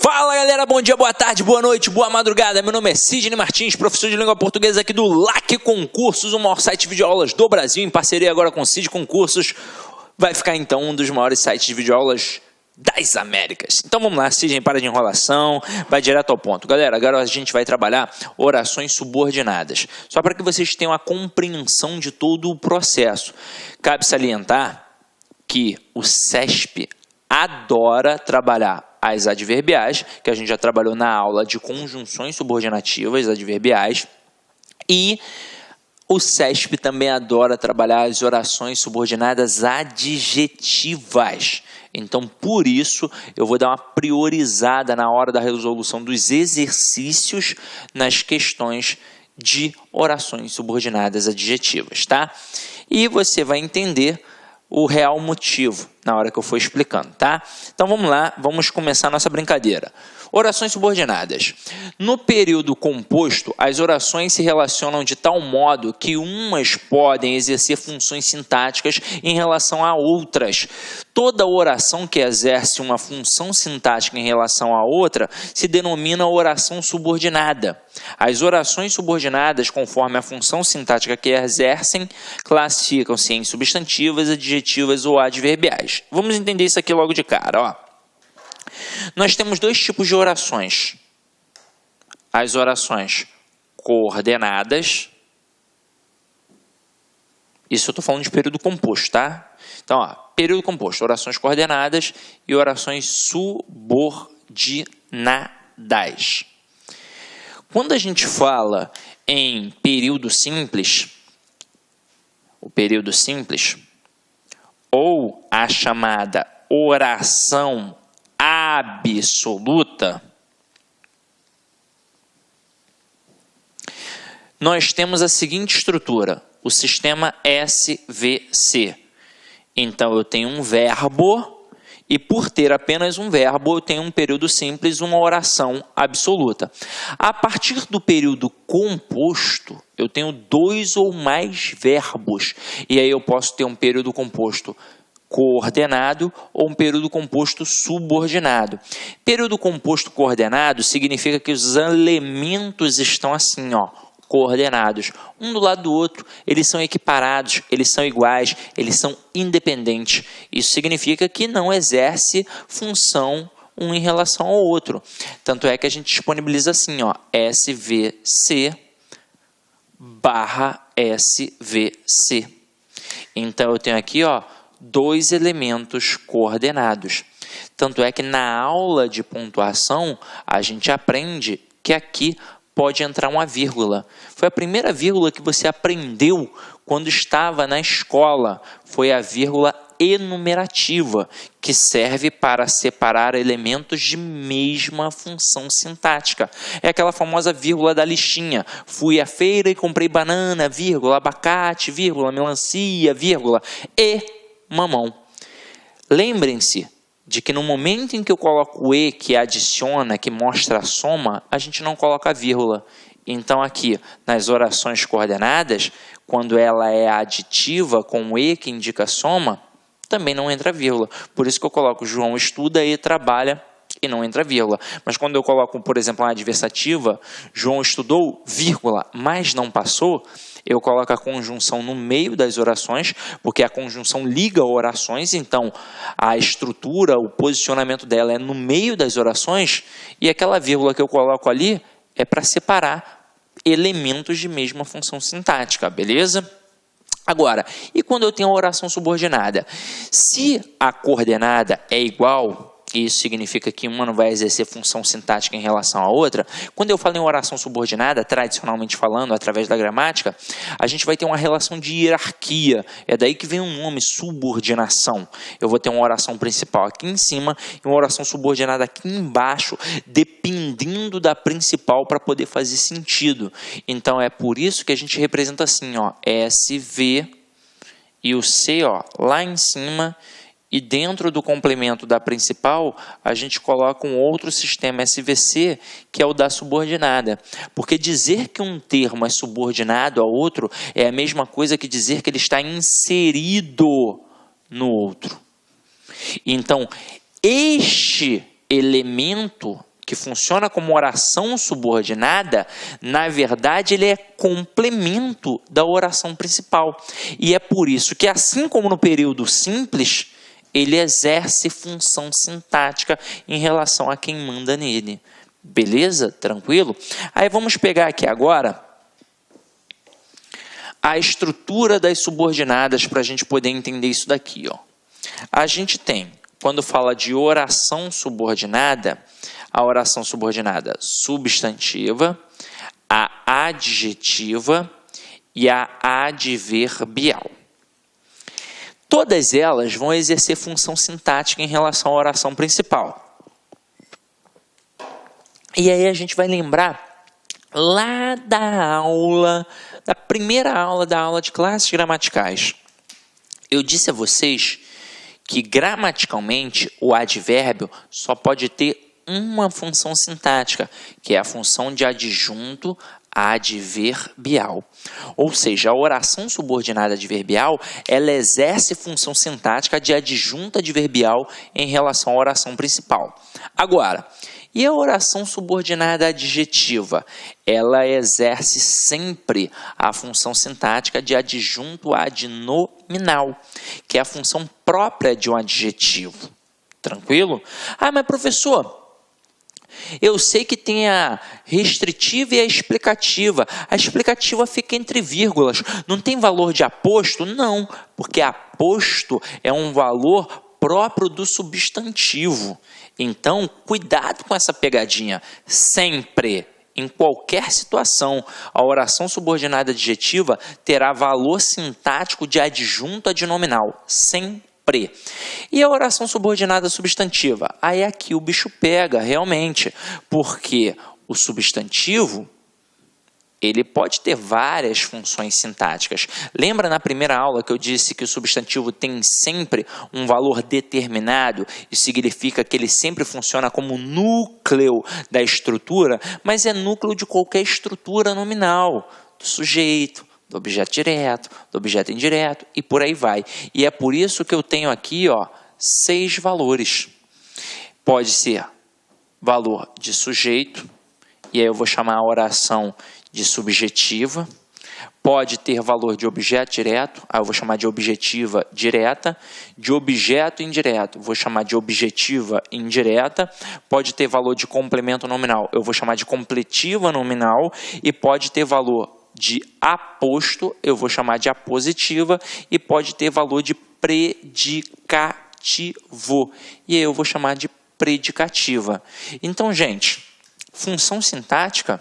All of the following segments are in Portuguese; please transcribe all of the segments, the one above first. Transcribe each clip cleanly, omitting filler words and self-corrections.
Fala galera, bom dia, boa tarde, boa noite, boa madrugada. Meu nome é Sidney Martins, professor de língua portuguesa aqui do LAC Concursos, o maior site de videoaulas do Brasil, em parceria agora com o Cid Concursos. Vai ficar então um dos maiores sites de videoaulas das Américas. Então vamos lá, Sidney, para de enrolação, vai direto ao ponto. Galera, agora a gente vai trabalhar orações subordinadas, só para que vocês tenham a compreensão de todo o processo. Cabe salientar que o CESP adora trabalhar as adverbiais, que a gente já trabalhou na aula de conjunções subordinativas adverbiais, e o CESP também adora trabalhar as orações subordinadas adjetivas. Então, por isso, eu vou dar uma priorizada na hora da resolução dos exercícios nas questões de orações subordinadas adjetivas, tá? E você vai entender o real motivo na hora que eu for explicando, tá? Então vamos lá, vamos começar a nossa brincadeira. Orações subordinadas. No período composto, as orações se relacionam de tal modo que umas podem exercer funções sintáticas em relação a outras. Toda oração que exerce uma função sintática em relação a outra se denomina oração subordinada. As orações subordinadas, conforme a função sintática que exercem, classificam-se em substantivas, adjetivas ou adverbiais. Vamos entender isso aqui logo de cara, ó. Nós temos dois tipos de orações. As orações coordenadas. Isso eu estou falando de período composto, tá? Então, ó, período composto, orações coordenadas e orações subordinadas. Quando a gente fala em período simples, o período simples, ou a chamada oração absoluta, nós temos a seguinte estrutura, o sistema SVC. Então, eu tenho um verbo e, por ter apenas um verbo, eu tenho um período simples, uma oração absoluta. A partir do período composto, eu tenho dois ou mais verbos. E aí eu posso ter um período composto coordenado ou um período composto subordinado. Período composto coordenado significa que os elementos estão assim, ó, coordenados, um do lado do outro, eles são equiparados, eles são iguais, eles são independentes. Isso significa que não exerce função um em relação ao outro. Tanto é que a gente disponibiliza assim, ó, SVC barra SVC. Então, eu tenho aqui, ó, dois elementos coordenados. Tanto é que na aula de pontuação, a gente aprende que aqui pode entrar uma vírgula. Foi a primeira vírgula que você aprendeu quando estava na escola. Foi a vírgula enumerativa, que serve para separar elementos de mesma função sintática. É aquela famosa vírgula da listinha. Fui à feira e comprei banana, vírgula, abacate, vírgula, melancia, vírgula, e mamão. Lembrem-se de que no momento em que eu coloco o e, que adiciona, que mostra a soma, a gente não coloca a vírgula. Então, aqui, nas orações coordenadas, quando ela é aditiva com o e, que indica a soma, também não entra vírgula. Por isso que eu coloco João estuda e trabalha, e não entra vírgula. Mas quando eu coloco, por exemplo, uma adversativa, João estudou, vírgula, mas não passou, eu coloco a conjunção no meio das orações, porque a conjunção liga orações, então a estrutura, o posicionamento dela é no meio das orações, e aquela vírgula que eu coloco ali é para separar elementos de mesma função sintática, beleza? Agora, e quando eu tenho a oração subordinada? Se a coordenada é igual, isso significa que uma não vai exercer função sintática em relação à outra. Quando eu falo em oração subordinada, tradicionalmente falando, através da gramática, a gente vai ter uma relação de hierarquia. É daí que vem o nome subordinação. Eu vou ter uma oração principal aqui em cima e uma oração subordinada aqui embaixo, dependendo da principal para poder fazer sentido. Então, é por isso que a gente representa assim, ó, SV e o C, ó, lá em cima. E dentro do complemento da principal, a gente coloca um outro sistema SVC, que é o da subordinada. Porque dizer que um termo é subordinado a outro é a mesma coisa que dizer que ele está inserido no outro. Então, este elemento que funciona como oração subordinada, na verdade ele é complemento da oração principal. E é por isso que, assim como no período simples, ele exerce função sintática em relação a quem manda nele. Beleza? Tranquilo? Aí vamos pegar aqui agora a estrutura das subordinadas para a gente poder entender isso daqui, ó. A gente tem, quando fala de oração subordinada, a oração subordinada substantiva, a adjetiva e a adverbial. Todas elas vão exercer função sintática em relação à oração principal. E aí a gente vai lembrar lá da primeira aula, da aula de classes gramaticais. Eu disse a vocês que gramaticalmente o advérbio só pode ter uma função sintática, que é a função de adjunto adverbial. Ou seja, a oração subordinada adverbial, ela exerce função sintática de adjunto adverbial em relação à oração principal. Agora, e a oração subordinada adjetiva? Ela exerce sempre a função sintática de adjunto adnominal, que é a função própria de um adjetivo. Tranquilo? Ah, mas professor, eu sei que tem a restritiva e a explicativa. A explicativa fica entre vírgulas. Não tem valor de aposto? Não, porque aposto é um valor próprio do substantivo. Então, cuidado com essa pegadinha. Sempre, em qualquer situação, a oração subordinada adjetiva terá valor sintático de adjunto adnominal. Sempre. E a oração subordinada substantiva? Aí aqui o bicho pega, realmente, porque o substantivo, ele pode ter várias funções sintáticas. Lembra na primeira aula que eu disse que o substantivo tem sempre um valor determinado? Isso significa que ele sempre funciona como núcleo da estrutura, mas é núcleo de qualquer estrutura nominal, do sujeito, do objeto direto, do objeto indireto e por aí vai. E é por isso que eu tenho aqui, ó, 6 valores. Pode ser valor de sujeito, e aí eu vou chamar a oração de subjetiva. Pode ter valor de objeto direto, aí eu vou chamar de objetiva direta. De objeto indireto, vou chamar de objetiva indireta. Pode ter valor de complemento nominal, eu vou chamar de completiva nominal. E pode ter valor de aposto, eu vou chamar de apositiva. E pode ter valor de predicativo, e aí eu vou chamar de predicativa. Então, gente, função sintática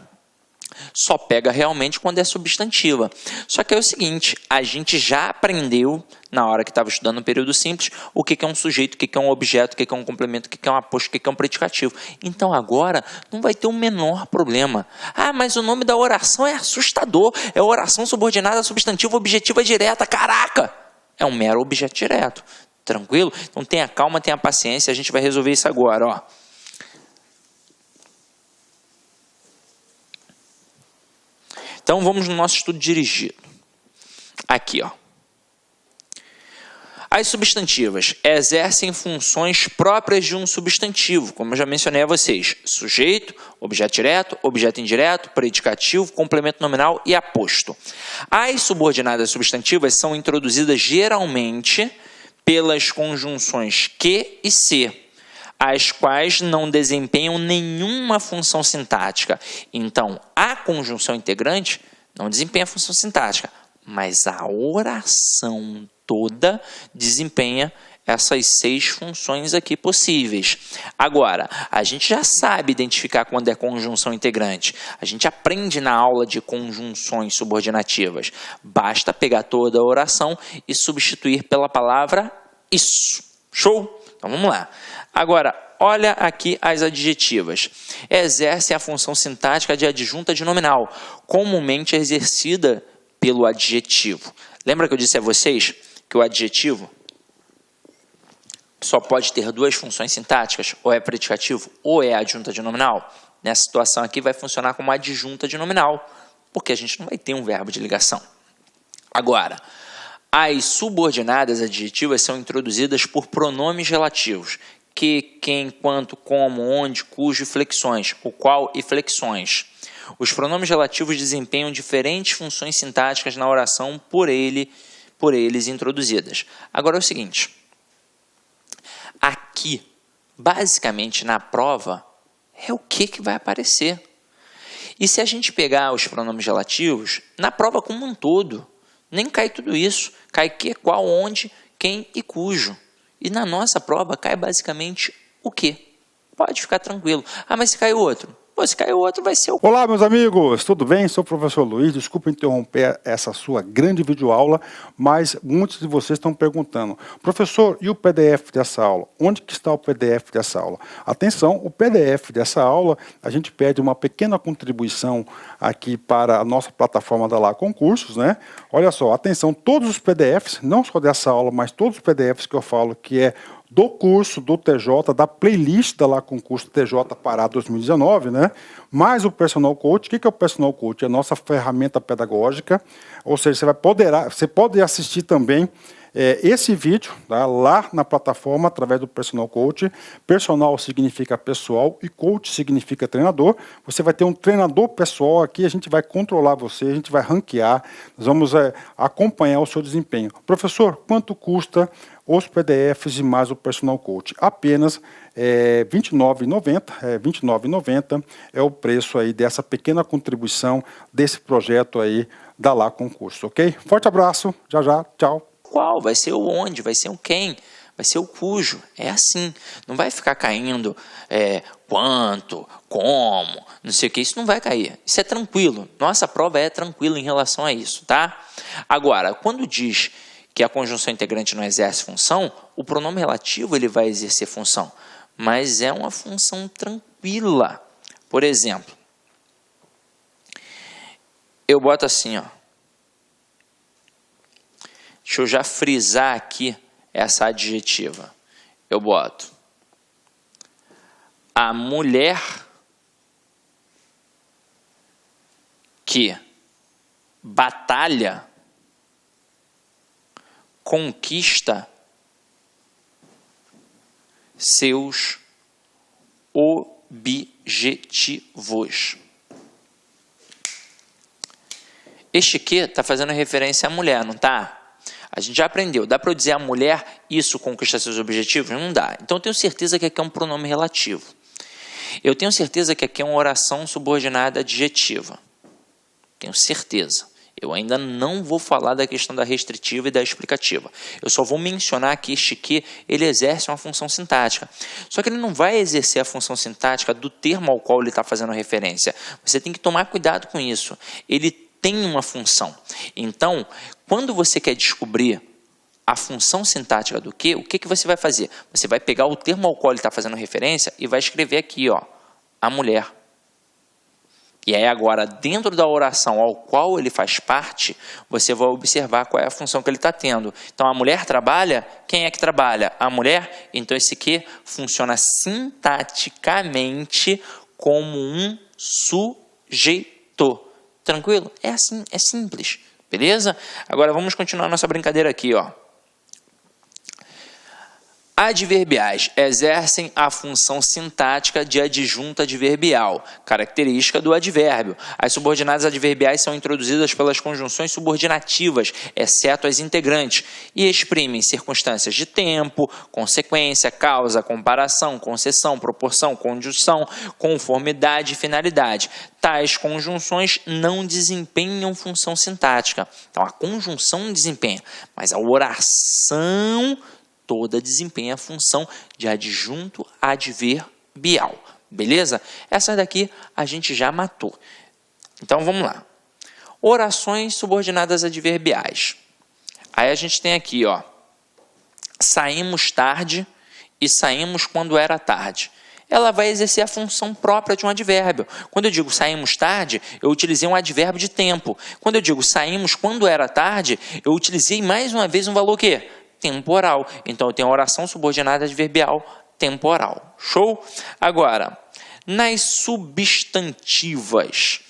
só pega realmente quando é substantiva. Só que é o seguinte, a gente já aprendeu, na hora que estava estudando no período simples, o que é um sujeito, o que é um objeto, o que é um complemento, o que é um aposto, o que é um predicativo. Então agora não vai ter o menor problema. Ah, mas o nome da oração é assustador. É oração subordinada substantiva objetiva direta. Caraca! É um mero objeto direto. Tranquilo? Então tenha calma, tenha paciência, a gente vai resolver isso agora, ó. Então, vamos no nosso estudo dirigido. Aqui, ó. As substantivas exercem funções próprias de um substantivo, como eu já mencionei a vocês. Sujeito, objeto direto, objeto indireto, predicativo, complemento nominal e aposto. As subordinadas substantivas são introduzidas geralmente pelas conjunções que e se, as quais não desempenham nenhuma função sintática. Então, a conjunção integrante não desempenha função sintática, mas a oração toda desempenha essas 6 funções aqui possíveis. Agora, a gente já sabe identificar quando é conjunção integrante. A gente aprende na aula de conjunções subordinativas. Basta pegar toda a oração e substituir pela palavra isso. Show? Então, vamos lá. Agora, olha aqui as adjetivas. Exercem a função sintática de adjunto adnominal, comumente exercida pelo adjetivo. Lembra que eu disse a vocês que o adjetivo só pode ter 2 funções sintáticas, ou é predicativo ou é adjunto adnominal? Nessa situação aqui vai funcionar como adjunto adnominal, porque a gente não vai ter um verbo de ligação. Agora, as subordinadas adjetivas são introduzidas por pronomes relativos. que, quem, quanto, como, onde, cujo e flexões, o qual e flexões. Os pronomes relativos desempenham diferentes funções sintáticas na oração por eles introduzidas. Agora é o seguinte, aqui, basicamente na prova, é o que vai aparecer. E se a gente pegar os pronomes relativos, na prova como um todo, nem cai tudo isso. Cai que, qual, onde, quem e cujo. E na nossa prova cai basicamente o que. Pode ficar tranquilo. Ah, mas se caiu outro? Pô, se caiu outro vai ser o... Olá, meus amigos, tudo bem? Sou o professor Luiz, desculpa interromper essa sua grande videoaula, mas muitos de vocês estão perguntando, professor, e o PDF dessa aula? Onde que está o PDF dessa aula? Atenção, o PDF dessa aula, a gente pede uma pequena contribuição aqui para a nossa plataforma da Lá Concursos, né? Olha só, atenção, todos os PDFs, não só dessa aula, mas todos os PDFs que eu falo que é do curso do TJ, da playlist da Lá Concurso TJ Pará 2019, né? Mais o Personal Coach. O que é o Personal Coach? É a nossa ferramenta pedagógica, ou seja, você pode assistir também esse vídeo, tá, lá na plataforma através do Personal Coach. Personal significa pessoal e coach significa treinador. Você vai ter um treinador pessoal aqui, a gente vai controlar você, a gente vai ranquear, nós vamos acompanhar o seu desempenho. Professor, quanto custa os PDFs e mais o Personal Coach? Apenas R$ 29,90 é o preço aí dessa pequena contribuição desse projeto aí da Lá Concurso, ok? Forte abraço, já, tchau. Qual? Vai ser o onde, vai ser o quem, vai ser o cujo. É assim. Não vai ficar caindo quanto, como, não sei o que. Isso não vai cair. Isso é tranquilo. Nossa prova é tranquila em relação a isso, tá? Agora, quando diz que a conjunção integrante não exerce função, o pronome relativo ele vai exercer função, mas é uma função tranquila. Por exemplo, eu boto assim, ó. Deixa eu já frisar aqui essa adjetiva. Eu boto a mulher que batalha, conquista seus objetivos. Este que está fazendo referência à mulher, não está? A gente já aprendeu, dá para eu dizer a mulher isso conquista seus objetivos? Não dá. Então eu tenho certeza que aqui é um pronome relativo. Eu tenho certeza que aqui é uma oração subordinada adjetiva. Tenho certeza. Eu ainda não vou falar da questão da restritiva e da explicativa. Eu só vou mencionar que este que ele exerce uma função sintática. Só que ele não vai exercer a função sintática do termo ao qual ele está fazendo referência. Você tem que tomar cuidado com isso. Ele tem uma função. Então, quando você quer descobrir a função sintática do que, o que você vai fazer? Você vai pegar o termo ao qual ele está fazendo referência e vai escrever aqui, ó, a mulher. E aí agora, dentro da oração ao qual ele faz parte, você vai observar qual é a função que ele está tendo. Então, a mulher trabalha, quem é que trabalha? A mulher. Então, esse que funciona sintaticamente como um sujeito. Tranquilo? É assim, é simples. Beleza? Agora vamos continuar nossa brincadeira aqui, ó. Adverbiais exercem a função sintática de adjunto adverbial, característica do advérbio. As subordinadas adverbiais são introduzidas pelas conjunções subordinativas, exceto as integrantes, e exprimem circunstâncias de tempo, consequência, causa, comparação, concessão, proporção, conjunção, conformidade e finalidade. Tais conjunções não desempenham função sintática. Então, a conjunção desempenha, mas a oração toda desempenha a função de adjunto adverbial. Beleza? Essa daqui a gente já matou. Então, vamos lá. Orações subordinadas adverbiais. Aí a gente tem aqui, ó. Saímos tarde e saímos quando era tarde. Ela vai exercer a função própria de um advérbio. Quando eu digo saímos tarde, eu utilizei um advérbio de tempo. Quando eu digo saímos quando era tarde, eu utilizei mais uma vez um valor o quê? Temporal. Então, eu tenho a oração subordinada adverbial temporal. Show? Agora, nas substantivas,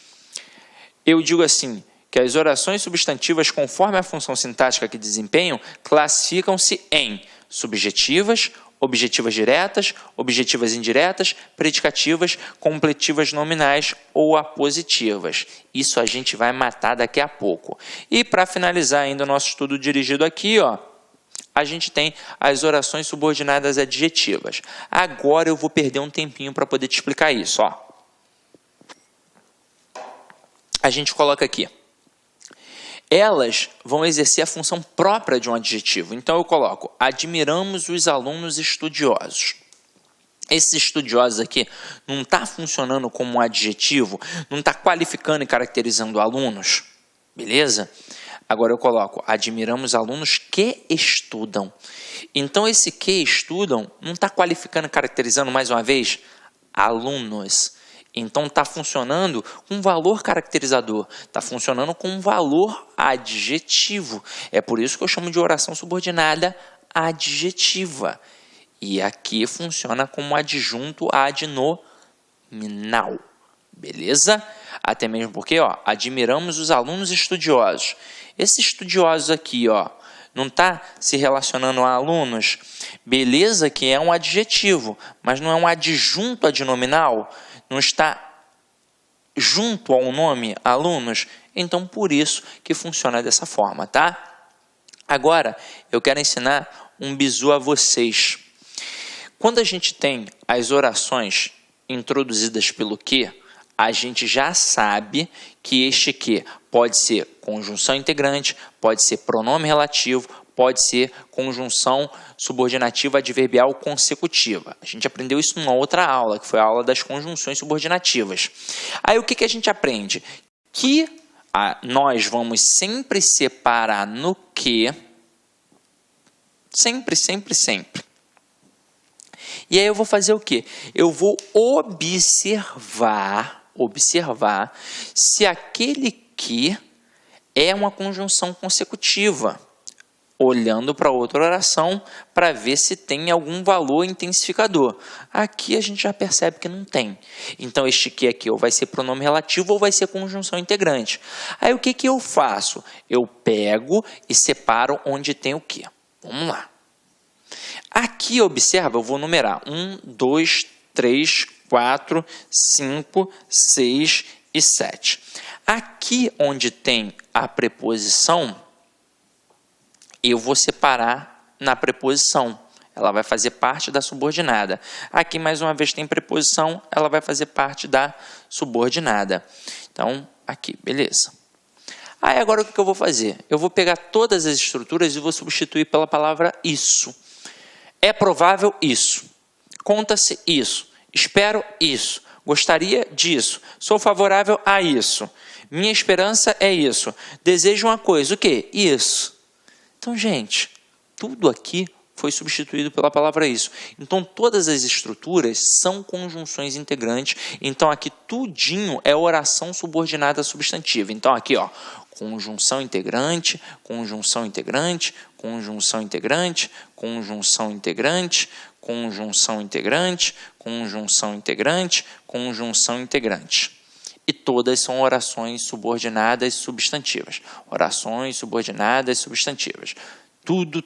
eu digo assim, que as orações substantivas, conforme a função sintática que desempenham, classificam-se em subjetivas, objetivas diretas, objetivas indiretas, predicativas, completivas nominais ou apositivas. Isso a gente vai matar daqui a pouco. E para finalizar ainda o nosso estudo dirigido aqui, ó, a gente tem as orações subordinadas adjetivas. Agora eu vou perder um tempinho para poder te explicar isso. Ó. A gente coloca aqui. Elas vão exercer a função própria de um adjetivo. Então eu coloco, admiramos os alunos estudiosos. Esses estudiosos aqui não está funcionando como um adjetivo, não está qualificando e caracterizando alunos, beleza? Agora eu coloco, admiramos alunos que estudam. Então esse que estudam não está qualificando e caracterizando mais uma vez alunos. Então está funcionando com valor caracterizador, está funcionando com um valor adjetivo. É por isso que eu chamo de oração subordinada adjetiva. E aqui funciona como adjunto adnominal. Beleza? Até mesmo porque, ó, admiramos os alunos estudiosos. Esses estudiosos aqui, ó, não está se relacionando a alunos? Beleza que é um adjetivo, mas não é um adjunto adnominal? Não está junto ao nome alunos? Então, por isso que funciona dessa forma, tá? Agora, eu quero ensinar um bizu a vocês. Quando a gente tem as orações introduzidas pelo que, a gente já sabe que este que pode ser conjunção integrante, pode ser pronome relativo, pode ser conjunção subordinativa adverbial consecutiva. A gente aprendeu isso numa outra aula, que foi a aula das conjunções subordinativas. Aí o que a gente aprende? Que nós vamos sempre separar no que, sempre. E aí eu vou fazer o quê? Eu vou observar se aquele que é uma conjunção consecutiva, olhando para outra oração para ver se tem algum valor intensificador. Aqui a gente já percebe que não tem. Então este que aqui ou vai ser pronome relativo ou vai ser conjunção integrante. Aí o que eu faço? Eu pego e separo onde tem o que. Vamos lá. Aqui, observa, eu vou numerar 1, 2, 3, 4, 5, 6 e 7. Aqui onde tem a preposição, eu vou separar na preposição. Ela vai fazer parte da subordinada. Aqui, mais uma vez, tem preposição, ela vai fazer parte da subordinada. Então, aqui, beleza. Aí, agora o que eu vou fazer? Eu vou pegar todas as estruturas e vou substituir pela palavra isso. É provável isso. Conta-se isso. Espero isso. Gostaria disso. Sou favorável a isso. Minha esperança é isso. Desejo uma coisa. O quê? Isso. Então, gente, tudo aqui foi substituído pela palavra isso. Então, todas as estruturas são conjunções integrantes. Então, aqui tudinho é oração subordinada substantiva. Então, aqui, ó, conjunção integrante, conjunção integrante, conjunção integrante, conjunção integrante, conjunção integrante, conjunção integrante, conjunção integrante. E todas são orações subordinadas substantivas. Orações subordinadas substantivas. Tudo.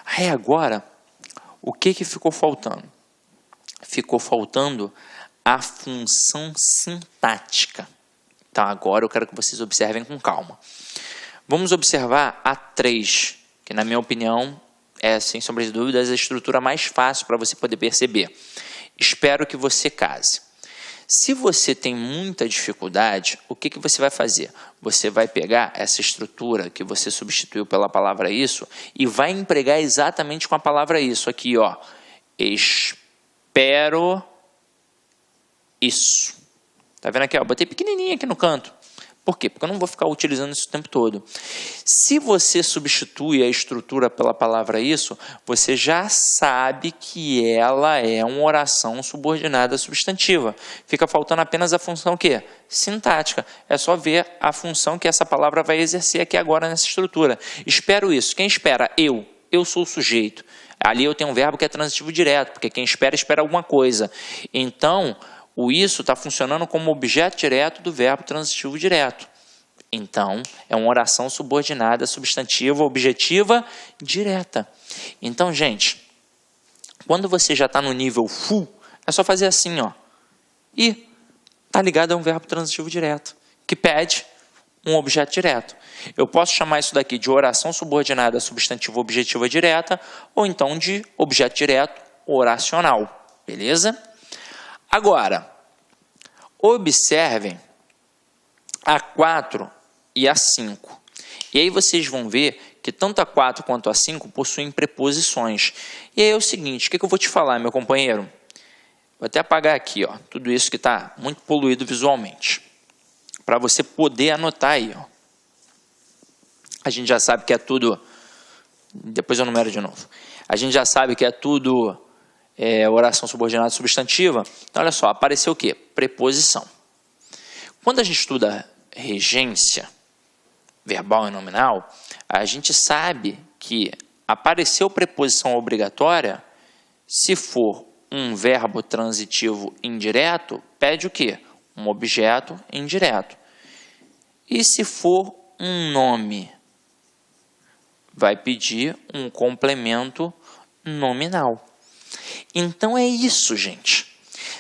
Aí agora, o que ficou faltando? Ficou faltando a função sintática. Então, agora eu quero que vocês observem com calma. Vamos observar a 3, que na minha opinião é, sem sombra de dúvidas, a estrutura mais fácil para você poder perceber. Espero que você case. Se você tem muita dificuldade, o que você vai fazer? Você vai pegar essa estrutura que você substituiu pela palavra isso e vai empregar exatamente com a palavra isso aqui, ó. Espero isso. Tá vendo aqui, ó? Botei pequenininho aqui no canto. Por quê? Porque eu não vou ficar utilizando isso o tempo todo. Se você substitui a estrutura pela palavra isso, você já sabe que ela é uma oração subordinada substantiva. Fica faltando apenas a função o quê? Sintática. É só ver a função que essa palavra vai exercer aqui agora nessa estrutura. Espero isso. Quem espera? Eu. Eu sou o sujeito. Ali eu tenho um verbo que é transitivo direto, porque quem espera, espera alguma coisa. Então, o isso está funcionando como objeto direto do verbo transitivo direto. Então, é uma oração subordinada, substantiva, objetiva, direta. Então, gente, quando você já está no nível full, é só fazer assim, ó. E está ligado a um verbo transitivo direto, que pede um objeto direto. Eu posso chamar isso daqui de oração subordinada, substantiva, objetiva, direta, ou então de objeto direto, oracional. Beleza? Agora, observem a 4 e a 5. E aí vocês vão ver que tanto a 4 quanto a 5 possuem preposições. E aí é o seguinte, o que eu vou te falar, meu companheiro? Vou até apagar aqui, ó, tudo isso que está muito poluído visualmente, para você poder anotar aí. Ó. A gente já sabe que é tudo... Depois eu numero de novo. A gente já sabe que é tudo oração subordinada substantiva. Então, olha só, apareceu o quê? Preposição. Quando a gente estuda regência verbal e nominal, a gente sabe que apareceu preposição obrigatória, se for um verbo transitivo indireto, pede o quê? Um objeto indireto. E se for um nome, vai pedir um complemento nominal. Então é isso, gente.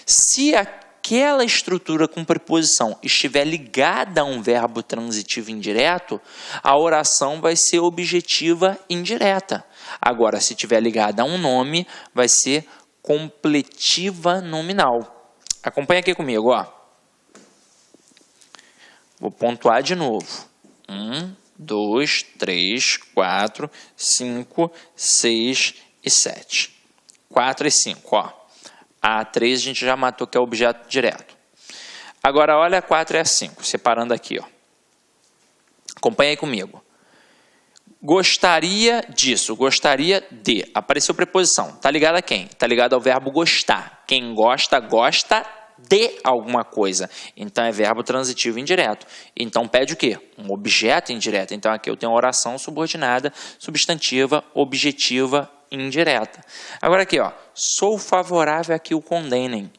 Se aquela estrutura com preposição estiver ligada a um verbo transitivo indireto, a oração vai ser objetiva indireta. Agora, se estiver ligada a um nome, vai ser completiva nominal. Acompanha aqui comigo, ó. Vou pontuar de novo. 1, 2, 3, 4, 5, 6 e 7. 4 e 5, ó. A 3 a gente já matou, que é objeto direto. Agora, olha a 4 e a 5, separando aqui, ó. Acompanha aí comigo. Gostaria disso, gostaria de. Apareceu preposição. Tá ligado a quem? Tá ligado ao verbo gostar. Quem gosta, gosta de alguma coisa. Então, é verbo transitivo indireto. Então, pede o quê? Um objeto indireto. Então, aqui eu tenho oração subordinada, substantiva, objetiva, indireta. Agora aqui, ó. Sou favorável a que o condenem.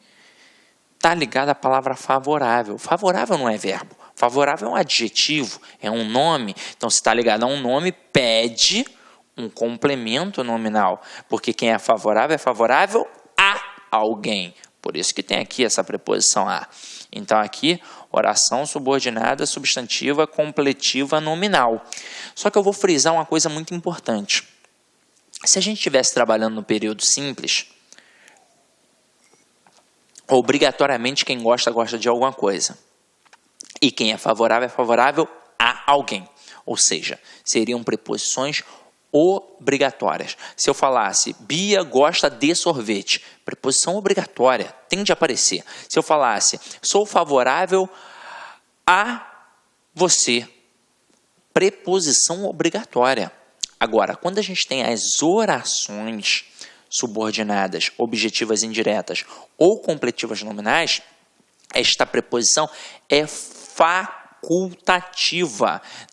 Tá ligado à palavra favorável. Favorável não é verbo. Favorável é um adjetivo, é um nome. Então, se está ligado a um nome, pede um complemento nominal. Porque quem é favorável a alguém. Por isso que tem aqui essa preposição a. Então, aqui, oração subordinada, substantiva, completiva, nominal. Só que eu vou frisar uma coisa muito importante. Se a gente estivesse trabalhando no período simples, obrigatoriamente quem gosta, gosta de alguma coisa. E quem é favorável a alguém. Ou seja, seriam preposições obrigatórias. Se eu falasse, Bia gosta de sorvete, preposição obrigatória, tem de aparecer. Se eu falasse, sou favorável a você, preposição obrigatória. Agora, quando a gente tem as orações subordinadas, objetivas indiretas ou completivas nominais, esta preposição é facultativa.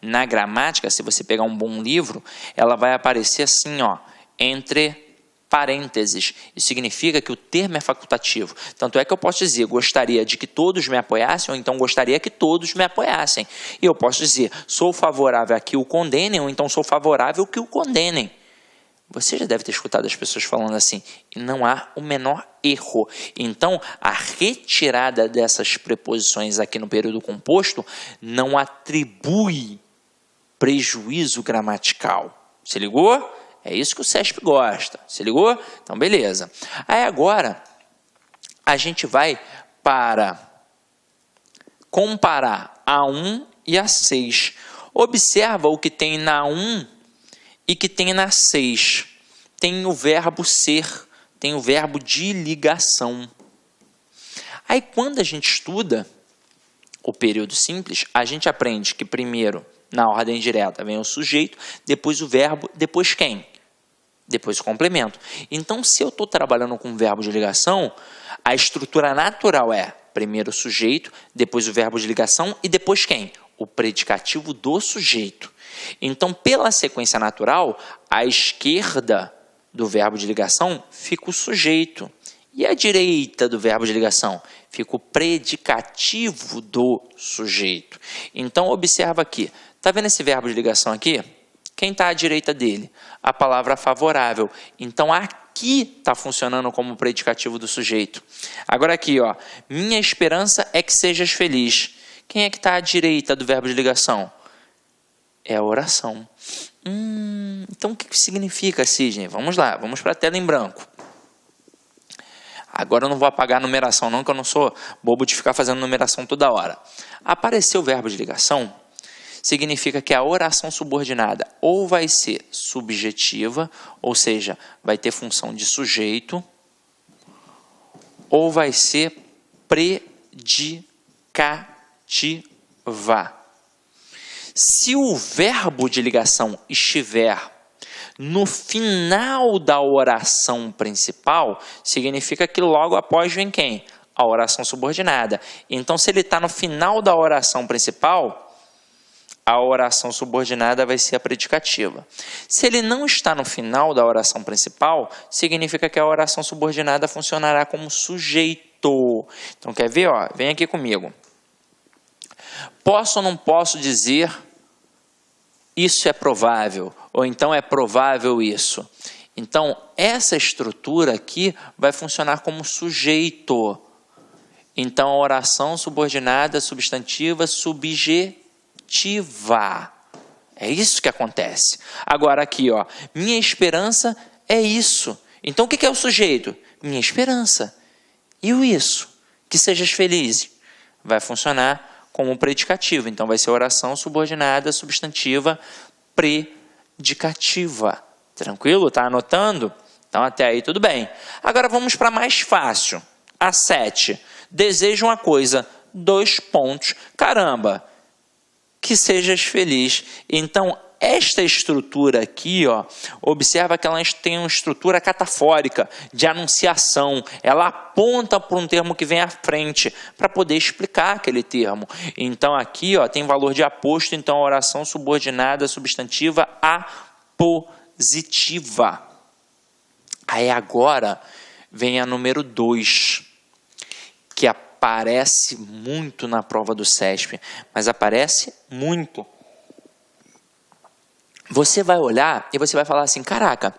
Na gramática, se você pegar um bom livro, ela vai aparecer assim, ó, entre parênteses. Isso significa que o termo é facultativo. Tanto é que eu posso dizer, gostaria de que todos me apoiassem, ou então gostaria que todos me apoiassem. E eu posso dizer, sou favorável a que o condenem, ou então sou favorável que o condenem. Você já deve ter escutado as pessoas falando assim, e não há o menor erro. Então, a retirada dessas preposições aqui no período composto não atribui prejuízo gramatical. Se ligou? É isso que o CESP gosta. Se ligou? Então, beleza. Aí agora, a gente vai para comparar a 1 e a 6. Observa o que tem na 1 e que tem na 6. Tem o verbo ser, tem o verbo de ligação. Aí quando a gente estuda o período simples, a gente aprende que primeiro, na ordem direta, vem o sujeito, depois o verbo, depois quem? Depois o complemento. Então, se eu estou trabalhando com verbo de ligação, a estrutura natural é primeiro o sujeito, depois o verbo de ligação e depois quem? O predicativo do sujeito. Então, pela sequência natural, à esquerda do verbo de ligação fica o sujeito E a direita do verbo de ligação? Fica o predicativo do sujeito. Então, observa aqui. Está vendo esse verbo de ligação aqui? Quem está à direita dele? A palavra favorável. Então, aqui está funcionando como predicativo do sujeito. Agora aqui, ó. Minha esperança é que sejas feliz. Quem é que está à direita do verbo de ligação? É a oração. Então, o que significa, Sidney? Vamos lá, vamos para a tela em branco. Agora eu não vou apagar a numeração não, que eu não sou bobo de ficar fazendo numeração toda hora. Apareceu o verbo de ligação, significa que a oração subordinada ou vai ser subjetiva, ou seja, vai ter função de sujeito, ou vai ser predicativa. Se o verbo de ligação estiver no final da oração principal, significa que logo após vem quem? A oração subordinada. Então, se ele está no final da oração principal, a oração subordinada vai ser a predicativa. Se ele não está no final da oração principal, significa que a oração subordinada funcionará como sujeito. Então, quer ver? Ó, vem aqui comigo. Posso ou não posso dizer isso é provável, ou então é provável isso. Então, essa estrutura aqui vai funcionar como sujeito. Então, a oração subordinada, substantiva, subjetiva. É isso que acontece. Agora aqui, ó, minha esperança é isso. Então, o que é o sujeito? Minha esperança. E o isso? Que sejas feliz. Vai funcionar como predicativo. Então, vai ser oração subordinada, substantiva, predicativa. Tranquilo? Tá anotando? Então, até aí tudo bem. Agora, vamos para mais fácil. A 7. Desejo uma coisa. 2 pontos. Caramba, que sejas feliz. Então, esta estrutura aqui, ó, observa que ela tem uma estrutura catafórica de anunciação. Ela aponta para um termo que vem à frente para poder explicar aquele termo. Então, aqui, ó, tem valor de aposto. Então, a oração subordinada substantiva apositiva. Aí, agora, vem a número 2, que aparece muito na prova do CESP, mas aparece muito. Você vai olhar e você vai falar assim, caraca,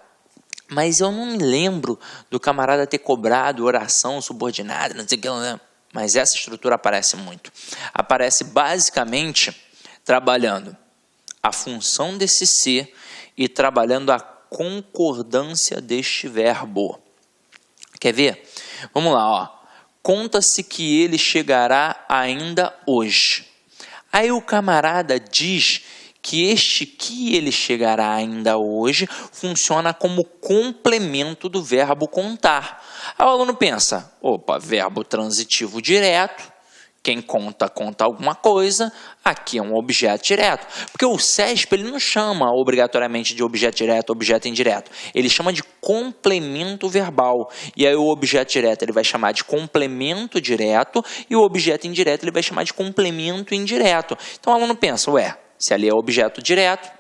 mas eu não me lembro do camarada ter cobrado oração subordinada, não sei o que, não lembro. Mas essa estrutura aparece muito. Aparece basicamente trabalhando a função desse ser e trabalhando a concordância deste verbo. Quer ver? Vamos lá, ó. Conta-se que ele chegará ainda hoje. Aí o camarada diz que este que ele chegará ainda hoje funciona como complemento do verbo contar. Aí o aluno pensa, opa, verbo transitivo direto, quem conta, conta alguma coisa, aqui é um objeto direto. Porque o CESP ele não chama obrigatoriamente de objeto direto, objeto indireto. Ele chama de complemento verbal. E aí o objeto direto ele vai chamar de complemento direto e o objeto indireto ele vai chamar de complemento indireto. Então o aluno pensa, ué, se ali é objeto direto,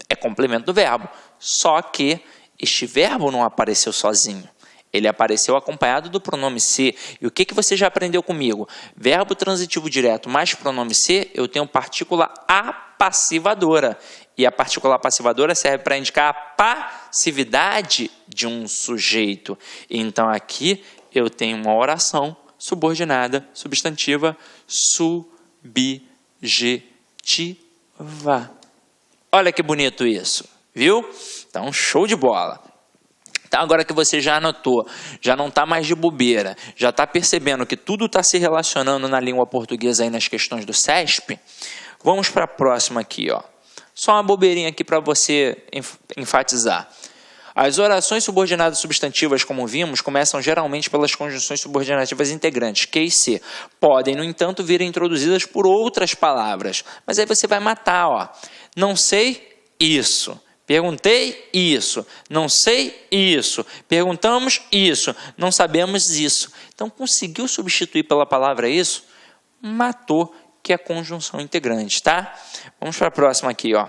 é complemento do verbo. Só que este verbo não apareceu sozinho. Ele apareceu acompanhado do pronome ser. E o que você já aprendeu comigo? Verbo transitivo direto mais pronome ser, eu tenho partícula apassivadora. E a partícula apassivadora serve para indicar a passividade de um sujeito. Então, aqui eu tenho uma oração subordinada, substantiva, subjetiva. Olha que bonito isso, viu? Então, show de bola. Então, agora que você já anotou, já não está mais de bobeira, já está percebendo que tudo está se relacionando na língua portuguesa aí nas questões do CESP, vamos para a próxima aqui, ó. Só uma bobeirinha aqui para você enfatizar. As orações subordinadas substantivas, como vimos, começam geralmente pelas conjunções subordinativas integrantes, que e se. Podem, no entanto, vir introduzidas por outras palavras. Mas aí você vai matar, ó. Não sei isso. Perguntei isso. Não sei isso. Perguntamos isso. Não sabemos isso. Então, conseguiu substituir pela palavra isso? Matou, que é a conjunção integrante, tá? Vamos para a próxima aqui, ó.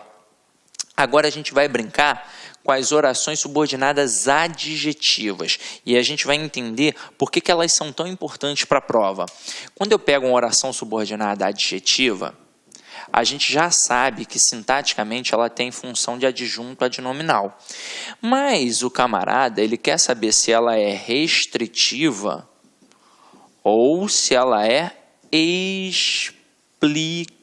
Agora a gente vai brincar com as orações subordinadas adjetivas. E a gente vai entender por que elas são tão importantes para a prova. Quando eu pego uma oração subordinada adjetiva, a gente já sabe que sintaticamente ela tem função de adjunto adnominal. Mas o camarada, ele quer saber se ela é restritiva ou se ela é explicativa.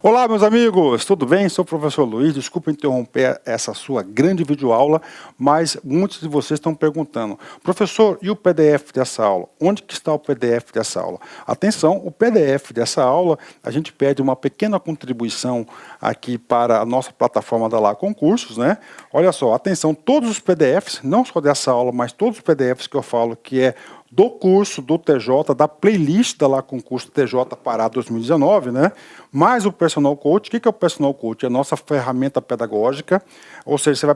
Olá, meus amigos, tudo bem? Sou o professor Luiz, desculpa interromper essa sua grande videoaula, mas muitos de vocês estão perguntando, professor, e o PDF dessa aula? Onde que está o PDF dessa aula? Atenção, o PDF dessa aula, a gente pede uma pequena contribuição aqui para a nossa plataforma da Lá Concursos, né? Olha só, atenção, todos os PDFs, não só dessa aula, mas todos os PDFs que eu falo que é do curso do TJ, da playlist da Lá Concurso TJ Pará 2019, né? Mais o Personal Coach. O que é o Personal Coach? É a nossa ferramenta pedagógica, ou seja,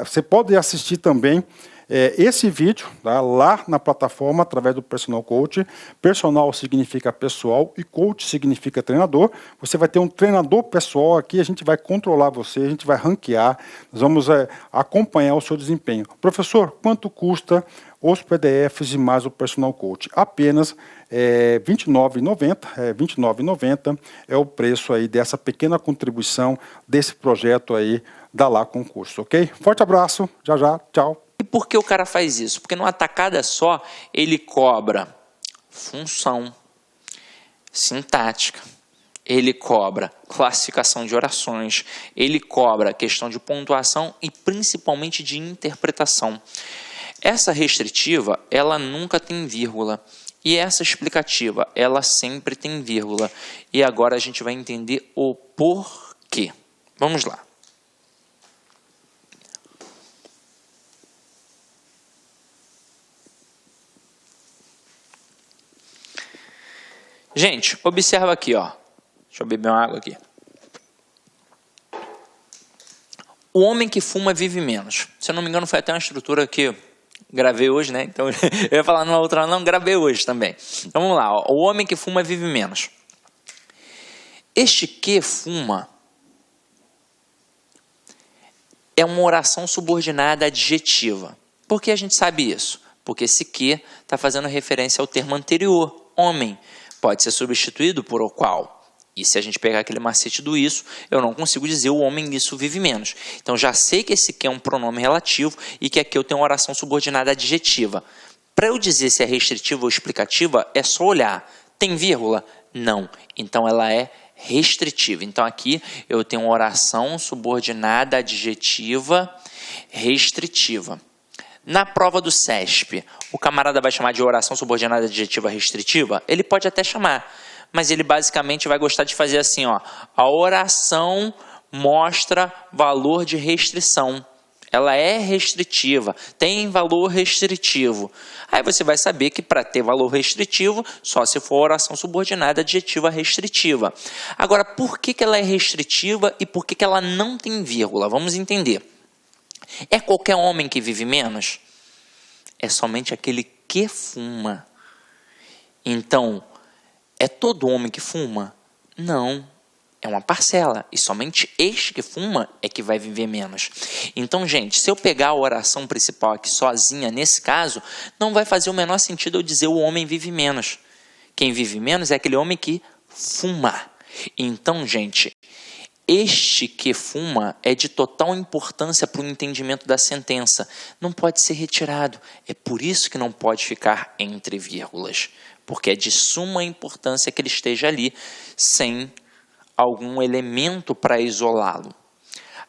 você pode assistir também esse vídeo, tá, lá na plataforma através do Personal Coach. Personal significa pessoal e coach significa treinador. Você vai ter um treinador pessoal aqui, a gente vai controlar você, a gente vai ranquear, nós vamos acompanhar o seu desempenho. Professor, quanto custa os PDFs e mais o Personal Coach? Apenas R$ 29,90 é o preço aí dessa pequena contribuição desse projeto aí da Lá Concurso, ok? Forte abraço, já, tchau. E por que o cara faz isso? Porque numa tacada só ele cobra função, sintática, ele cobra classificação de orações, ele cobra questão de pontuação e principalmente de interpretação. Essa restritiva, ela nunca tem vírgula. E essa explicativa, ela sempre tem vírgula. E agora a gente vai entender o porquê. Vamos lá. Gente, observa aqui, ó. Deixa eu beber uma água aqui. O homem que fuma vive menos. Se eu não me engano, foi até uma estrutura que gravei hoje, né? Então, eu ia falar numa outra, não, gravei hoje também. Então, vamos lá. Ó. O homem que fuma vive menos. Este que fuma é uma oração subordinada adjetiva. Por que a gente sabe isso? Porque esse que está fazendo referência ao termo anterior, homem. Pode ser substituído por o qual. E se a gente pegar aquele macete do isso, eu não consigo dizer o homem isso vive menos. Então já sei que esse que é um pronome relativo e que aqui eu tenho uma oração subordinada adjetiva. Para eu dizer se é restritiva ou explicativa, é só olhar. Tem vírgula? Não. Então ela é restritiva. Então aqui eu tenho uma oração subordinada adjetiva restritiva. Na prova do CESP, o camarada vai chamar de oração subordinada adjetiva restritiva? Ele pode até chamar, mas ele basicamente vai gostar de fazer assim, ó. A oração mostra valor de restrição. Ela é restritiva, tem valor restritivo. Aí você vai saber que para ter valor restritivo, só se for oração subordinada adjetiva restritiva. Agora, por que ela é restritiva e por que ela não tem vírgula? Vamos entender. É qualquer homem que vive menos? É somente aquele que fuma. Então, é todo homem que fuma? Não, é uma parcela. E somente este que fuma é que vai viver menos. Então, gente, se eu pegar a oração principal aqui sozinha, nesse caso, não vai fazer o menor sentido eu dizer o homem vive menos. Quem vive menos é aquele homem que fuma. Então, gente, este que fuma é de total importância para o entendimento da sentença. Não pode ser retirado. É por isso que não pode ficar entre vírgulas. Porque é de suma importância que ele esteja ali, sem algum elemento para isolá-lo.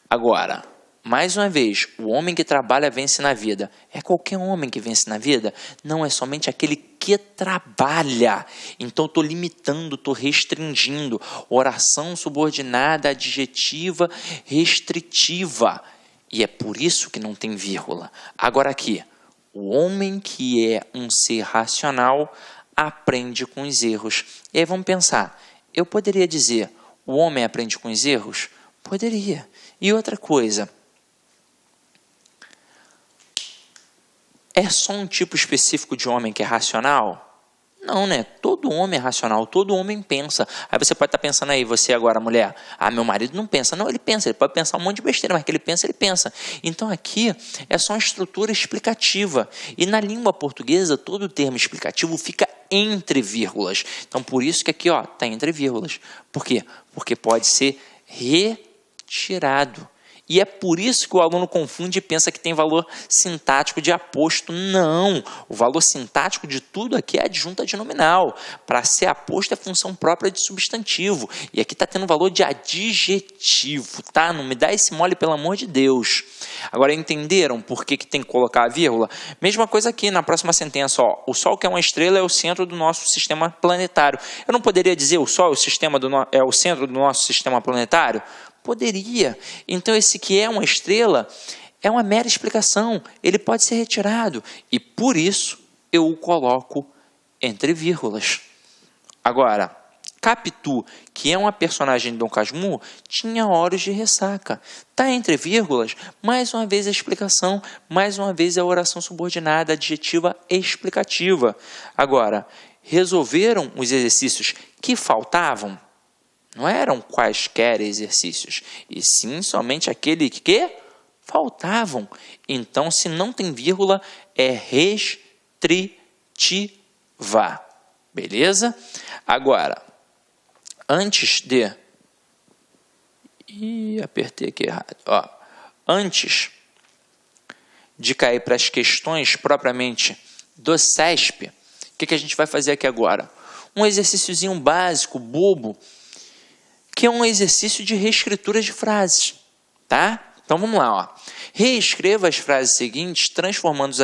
Agora, mais uma vez, o homem que trabalha vence na vida. É qualquer homem que vence na vida? Não, é somente aquele que trabalha. Então, estou limitando, estou restringindo. Oração subordinada, adjetiva, restritiva. E é por isso que não tem vírgula. Agora aqui, o homem que é um ser racional aprende com os erros. E aí vamos pensar, eu poderia dizer, o homem aprende com os erros? Poderia. E outra coisa, é só um tipo específico de homem que é racional? Não, né? Todo homem é racional, todo homem pensa. Aí você pode estar pensando aí, você agora, mulher, meu marido não pensa. Não, ele pensa, ele pode pensar um monte de besteira, mas que ele pensa, ele pensa. Então aqui é só uma estrutura explicativa. E na língua portuguesa, todo termo explicativo fica entre vírgulas. Então por isso que aqui está entre vírgulas. Por quê? Porque pode ser retirado. E é por isso que o aluno confunde e pensa que tem valor sintático de aposto. Não! O valor sintático de tudo aqui é adjunta de nominal. Para ser aposto é função própria de substantivo. E aqui está tendo valor de adjetivo, tá? Não me dá esse mole, pelo amor de Deus. Agora, entenderam por que tem que colocar a vírgula? Mesma coisa aqui na próxima sentença. O Sol, que é uma estrela, é o centro do nosso sistema planetário. Eu não poderia dizer o Sol é o centro do nosso sistema planetário? Poderia. Então, esse que é uma estrela é uma mera explicação. Ele pode ser retirado. E, por isso, eu o coloco entre vírgulas. Agora, Capitu, que é uma personagem de Dom Casmurro, tinha olhos de ressaca. Está entre vírgulas, mais uma vez a explicação, mais uma vez a oração subordinada, adjetiva explicativa. Agora, resolveram os exercícios que faltavam? Não eram quaisquer exercícios, e sim somente aquele que faltavam. Então, se não tem vírgula, é restritiva. Beleza? Agora, antes de... apertei aqui errado. Antes de cair para as questões propriamente do CESP, o que a gente vai fazer aqui agora? Um exercíciozinho básico, bobo, que é um exercício de reescritura de frases, tá? Então, vamos lá, Reescreva as frases seguintes, transformando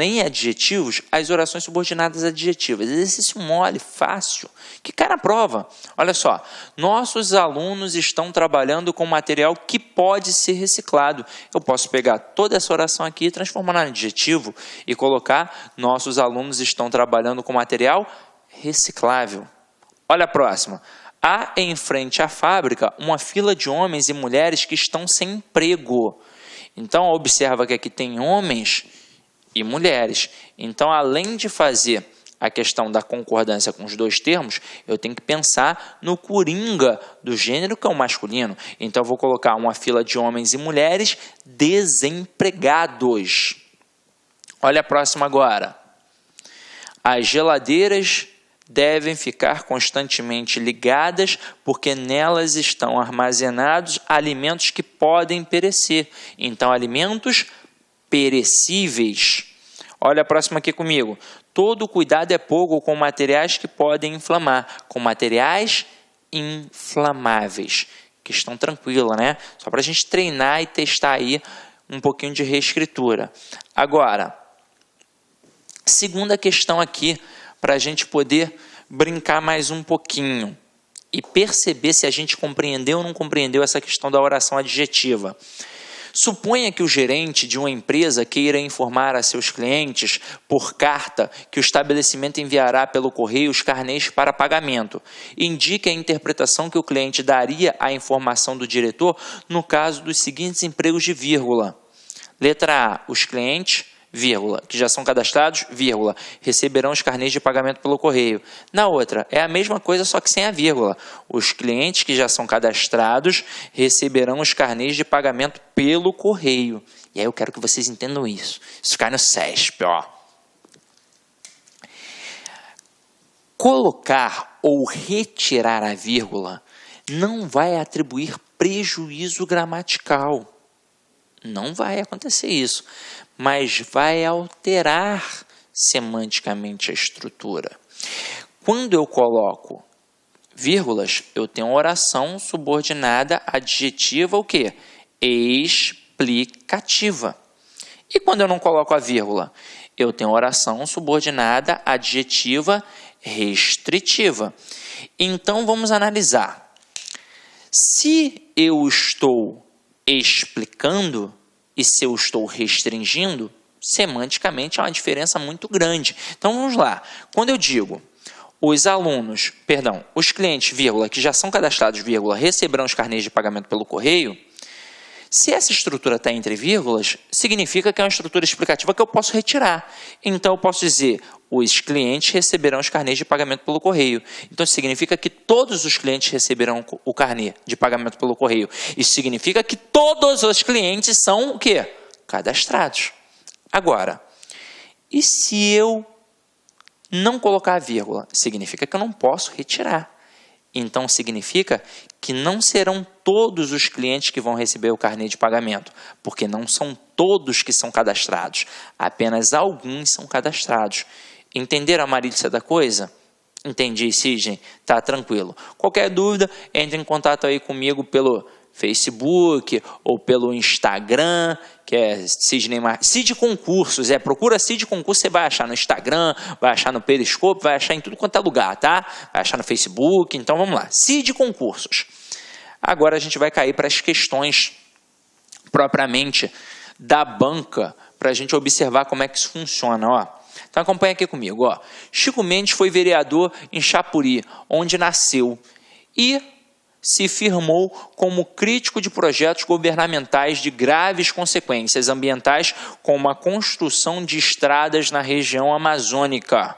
em adjetivos as orações subordinadas adjetivas. Exercício mole, fácil, que cai na prova. Olha só, nossos alunos estão trabalhando com material que pode ser reciclado. Eu posso pegar toda essa oração aqui e transformar em adjetivo e colocar: nossos alunos estão trabalhando com material reciclável. Olha a próxima. Há em frente à fábrica uma fila de homens e mulheres que estão sem emprego. Então, observa que aqui tem homens e mulheres. Então, além de fazer a questão da concordância com os dois termos, eu tenho que pensar no coringa do gênero, que é o masculino. Então, eu vou colocar uma fila de homens e mulheres desempregados. Olha a próxima agora. As geladeiras devem ficar constantemente ligadas, porque nelas estão armazenados alimentos que podem perecer. Então, alimentos perecíveis. Olha a próxima aqui comigo. Todo cuidado é pouco com materiais que podem inflamar, com materiais inflamáveis. Questão tranquila, né? Só para a gente treinar e testar aí um pouquinho de reescritura. Agora, segunda questão aqui, para a gente poder brincar mais um pouquinho e perceber se a gente compreendeu ou não compreendeu essa questão da oração adjetiva. Suponha que o gerente de uma empresa queira informar a seus clientes por carta que o estabelecimento enviará pelo correio os carnês para pagamento. Indique a interpretação que o cliente daria à informação do diretor no caso dos seguintes empregos de vírgula. Letra A, os clientes, vírgula, que já são cadastrados, vírgula, receberão os carnês de pagamento pelo correio. Na outra, é a mesma coisa, só que sem a vírgula. Os clientes que já são cadastrados receberão os carnês de pagamento pelo correio. E aí eu quero que vocês entendam isso. Isso cai no CESP, Colocar ou retirar a vírgula não vai atribuir prejuízo gramatical. Não vai acontecer isso, mas vai alterar semanticamente a estrutura. Quando eu coloco vírgulas, eu tenho oração subordinada adjetiva, o quê? Explicativa. E quando eu não coloco a vírgula, eu tenho oração subordinada adjetiva restritiva. Então, vamos analisar. Se eu estou explicando e se eu estou restringindo, semanticamente há uma diferença muito grande. Então, vamos lá. Quando eu digo os clientes, vírgula, que já são cadastrados, vírgula, receberão os carnês de pagamento pelo correio, Se essa estrutura está entre vírgulas, significa que é uma estrutura explicativa que eu posso retirar. Então, eu posso dizer, os clientes receberão os carnês de pagamento pelo correio. Então, significa que todos os clientes receberão o carnê de pagamento pelo correio. Isso significa que todos os clientes são o quê? Cadastrados. Agora, e se eu não colocar a vírgula? Significa que eu não posso retirar. Então, significa que não serão todos os clientes que vão receber o carnê de pagamento, porque não são todos que são cadastrados, apenas alguns são cadastrados. Entenderam a malícia da coisa? Entendi, Sidney? Tá tranquilo. Qualquer dúvida, entre em contato aí comigo pelo Facebook ou pelo Instagram, que é Cid Concursos. Procura Cid Concursos, você vai achar no Instagram, vai achar no Periscope, vai achar em tudo quanto é lugar, tá? Vai achar no Facebook. Então vamos lá, Cid Concursos. Agora a gente vai cair para as questões propriamente da banca, para a gente observar como é que isso funciona, ó. Então acompanha aqui comigo, ó. Chico Mendes foi vereador em Chapuri, onde nasceu, e se firmou como crítico de projetos governamentais de graves consequências ambientais, como a construção de estradas na região amazônica.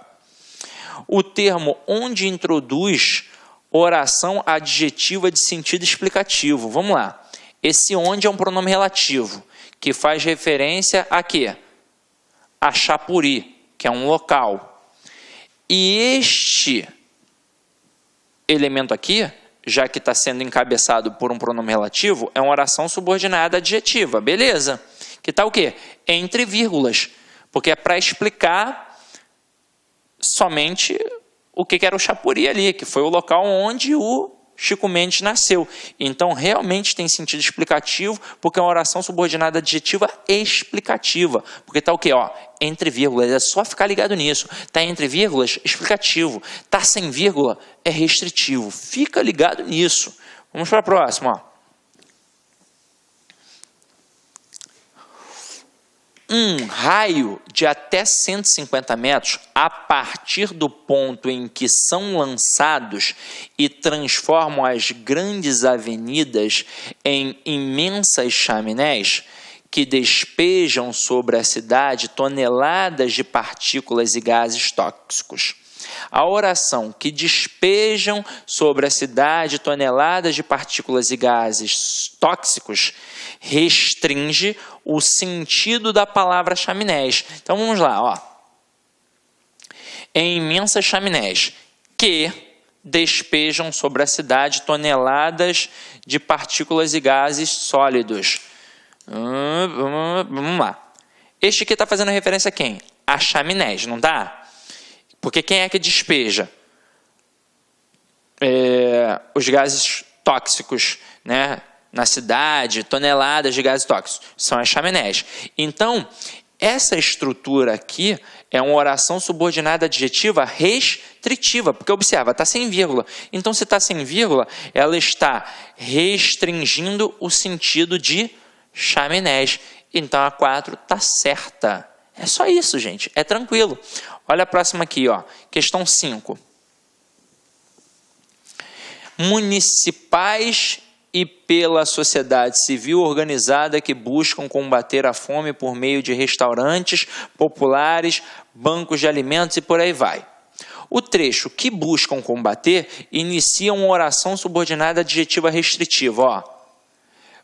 O termo onde introduz oração adjetiva de sentido explicativo. Vamos lá. Esse onde é um pronome relativo, que faz referência a quê? A Chapuri, que é um local. E este elemento aqui, já que está sendo encabeçado por um pronome relativo, é uma oração subordinada adjetiva, beleza? Que está o quê? Entre vírgulas, porque é para explicar somente o que era o Chapuri ali, que foi o local onde o Chico Mendes nasceu. Então, realmente tem sentido explicativo, porque é uma oração subordinada adjetiva explicativa. Porque está o quê? Ó, entre vírgulas, é só ficar ligado nisso. Está entre vírgulas, explicativo. Está sem vírgula, é restritivo. Fica ligado nisso. Vamos para a próxima, ó. Um raio de até 150 metros, a partir do ponto em que são lançados e transformam as grandes avenidas em imensas chaminés, que despejam sobre a cidade toneladas de partículas e gases tóxicos. A oração que despejam sobre a cidade toneladas de partículas e gases tóxicos restringe o sentido da palavra chaminés. Então vamos lá, ó. Em imensas chaminés que despejam sobre a cidade toneladas de partículas e gases sólidos. Vamos lá. Este aqui está fazendo referência a quem? A chaminés, não está? Porque quem é que despeja? Os gases tóxicos, né? Na cidade, toneladas de gases tóxicos, são as chaminés. Então, essa estrutura aqui é uma oração subordinada adjetiva restritiva, porque observa, está sem vírgula. Então, se está sem vírgula, ela está restringindo o sentido de chaminés. Então, a 4 está certa. É só isso, gente, é tranquilo. Olha a próxima aqui, ó. Questão 5. Municipais e pela sociedade civil organizada que buscam combater a fome por meio de restaurantes populares, bancos de alimentos e por aí vai. O trecho que buscam combater inicia uma oração subordinada adjetiva restritiva, ó.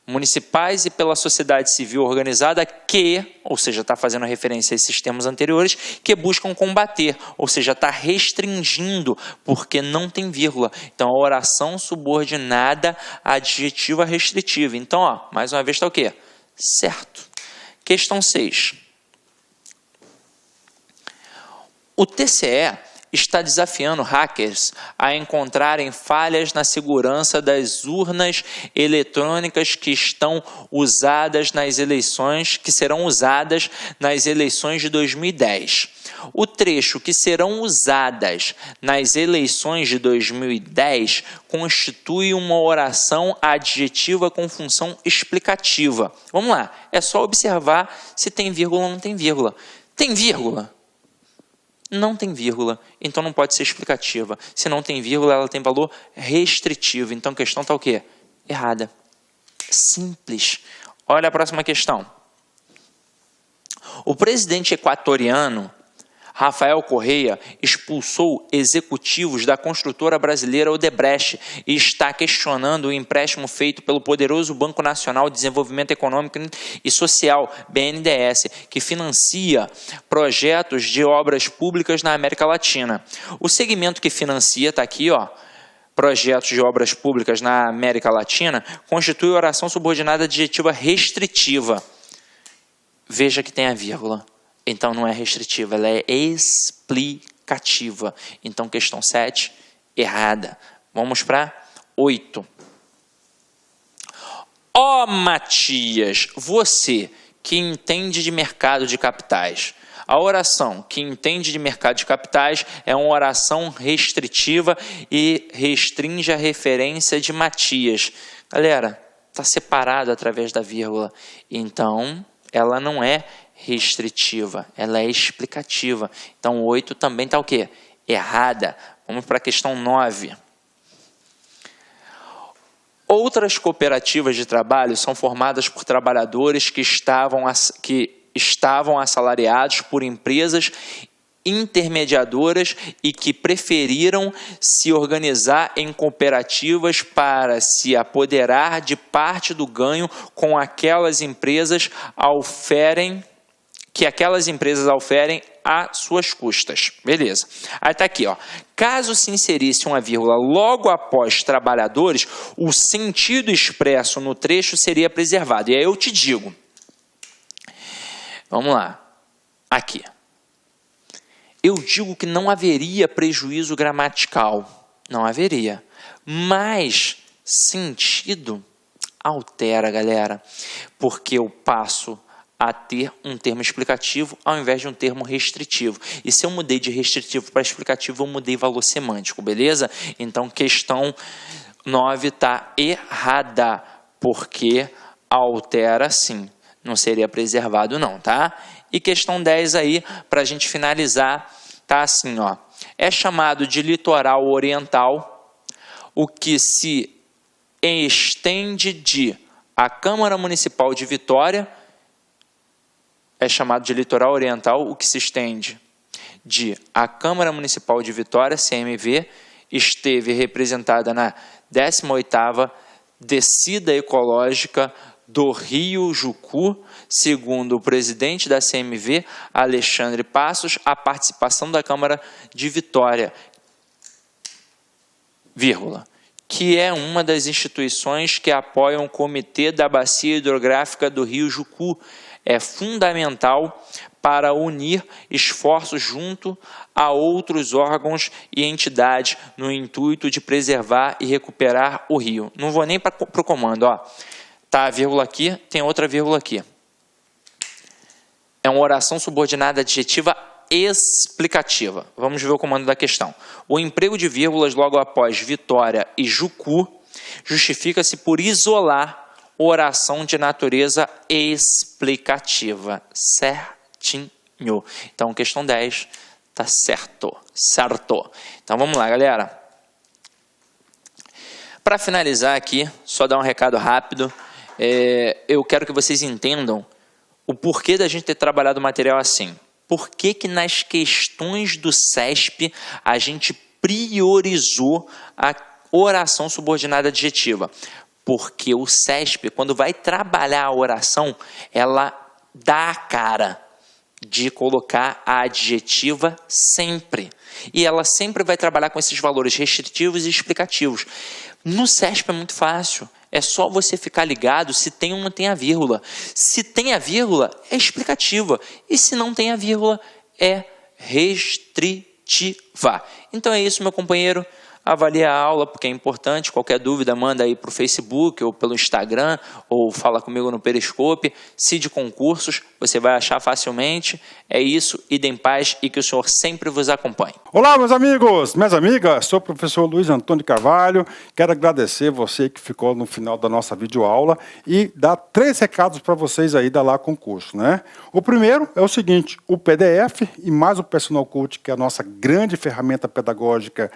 Municipais e pela sociedade civil organizada que, ou seja, está fazendo referência a esses termos anteriores, que buscam combater, ou seja, está restringindo, porque não tem vírgula. Então, a oração subordinada adjetiva restritiva. Então, ó, mais uma vez está o quê? Certo. Questão 6. O TCE está desafiando hackers a encontrarem falhas na segurança das urnas eletrônicas que estão usadas nas eleições, que serão usadas nas eleições de 2010. O trecho que serão usadas nas eleições de 2010 constitui uma oração adjetiva com função explicativa. Vamos lá, é só observar se tem vírgula ou não tem vírgula. Tem vírgula? Não tem vírgula, então não pode ser explicativa. Se não tem vírgula, ela tem valor restritivo. Então a questão está o quê? Errada. Simples. Olha a próxima questão. O presidente equatoriano Rafael Correa expulsou executivos da construtora brasileira Odebrecht e está questionando o empréstimo feito pelo poderoso Banco Nacional de Desenvolvimento Econômico e Social, BNDES, que financia projetos de obras públicas na América Latina. O segmento que financia, está aqui, ó, projetos de obras públicas na América Latina, constitui oração subordinada adjetiva restritiva. Veja que tem a vírgula. Então, não é restritiva, ela é explicativa. Então, questão 7, errada. Vamos para 8. Ó Matias, você que entende de mercado de capitais. A oração que entende de mercado de capitais é uma oração restritiva e restringe a referência de Matias. Galera, está separado através da vírgula. Então, ela não é restritiva, ela é explicativa. Então, 8 também está o quê? Errada. Vamos para a questão 9. Outras cooperativas de trabalho são formadas por trabalhadores que estavam assalariados por empresas intermediadoras e que preferiram se organizar em cooperativas para se apoderar de parte do ganho com aquelas empresas que aquelas empresas oferem às suas custas. Beleza. Aí está aqui, ó. Caso se inserisse uma vírgula logo após trabalhadores, o sentido expresso no trecho seria preservado. E aí eu te digo. Vamos lá. Aqui. Eu digo que não haveria prejuízo gramatical. Não haveria. Mas sentido altera, galera. Porque eu passo a ter um termo explicativo ao invés de um termo restritivo. E se eu mudei de restritivo para explicativo, eu mudei valor semântico, beleza? Então, questão 9 está errada, porque altera sim. Não seria preservado não, tá? E questão 10 aí, para a gente finalizar, tá assim, ó. É chamado de litoral oriental o que se estende de a Câmara Municipal de Vitória. É chamado de litoral oriental o que se estende de a Câmara Municipal de Vitória, CMV, esteve representada na 18ª Descida Ecológica do Rio Jucu, segundo o presidente da CMV, Alexandre Passos, a participação da Câmara de Vitória, vírgula, que é uma das instituições que apoiam o Comitê da Bacia Hidrográfica do Rio Jucu, é fundamental para unir esforços junto a outros órgãos e entidades no intuito de preservar e recuperar o rio. Não vou nem para o comando, ó. Tá a vírgula aqui, tem outra vírgula aqui. É uma oração subordinada adjetiva explicativa. Vamos ver o comando da questão. O emprego de vírgulas logo após Vitória e Jucu justifica-se por isolar oração de natureza explicativa. Certinho. Então, questão 10 está certo. Certo. Então, vamos lá, galera. Para finalizar aqui, só dar um recado rápido. Eu quero que vocês entendam o porquê da gente ter trabalhado o material assim. Por que que nas questões do CESP a gente priorizou a oração subordinada adjetiva? Porque o CESP, quando vai trabalhar a oração, ela dá a cara de colocar a adjetiva sempre. E ela sempre vai trabalhar com esses valores restritivos e explicativos. No CESP é muito fácil. É só você ficar ligado se tem ou não tem a vírgula. Se tem a vírgula, é explicativa. E se não tem a vírgula, é restritiva. Então é isso, meu companheiro. Avalie a aula, porque é importante. Qualquer dúvida, manda aí para o Facebook ou pelo Instagram, ou fala comigo no Periscope. CID Concursos, você vai achar facilmente. É isso, idem em paz e que o Senhor sempre vos acompanhe. Olá, meus amigos, minhas amigas, sou o professor Luiz Antônio Carvalho. Quero agradecer você que ficou no final da nossa videoaula e dar 3 recados para vocês aí da Lá Concurso, né? O primeiro é o seguinte: o PDF e mais o Personal Coach, que é a nossa grande ferramenta pedagógica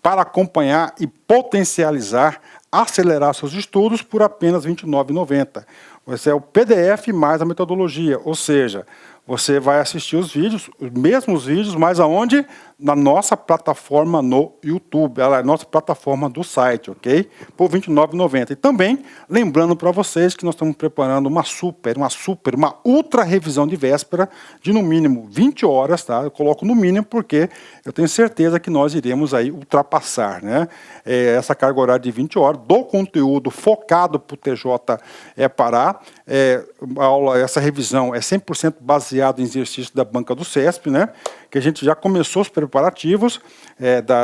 para acompanhar e potencializar, acelerar seus estudos por apenas R$ 29,90. Esse é o PDF mais a metodologia, ou seja, você vai assistir os vídeos, os mesmos vídeos, mas aonde? Na nossa plataforma no YouTube, ela é a nossa plataforma do site, ok? Por R$ 29,90. E também, lembrando para vocês que nós estamos preparando uma ultra revisão de véspera de no mínimo 20 horas, tá? Eu coloco no mínimo porque eu tenho certeza que nós iremos aí ultrapassar, né? Essa carga horária de 20 horas do conteúdo focado para o TJ Pará. Essa revisão é 100% baseada em exercício da banca do CESP, né? Que a gente já começou os preparativos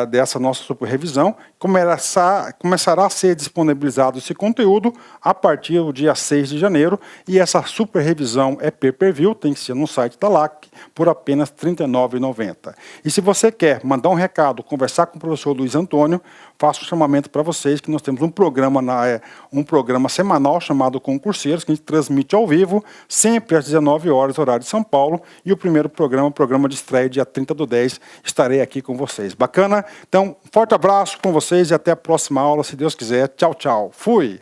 dessa nossa super revisão. Começará a ser disponibilizado esse conteúdo a partir do dia 6 de janeiro, e essa super revisão é pay-per-view, tem que ser no site da LAC, por apenas R$ 39,90. E se você quer mandar um recado, conversar com o professor Luiz Antônio, faço um chamamento para vocês que nós temos um programa semanal chamado Concurseiros, que a gente transmite ao vivo, sempre às 19 horas, horário de São Paulo, e o primeiro programa, de estreia, dia 30/10, estarei aqui com vocês. Bacana? Então, forte abraço com vocês e até a próxima aula, se Deus quiser. Tchau, tchau. Fui!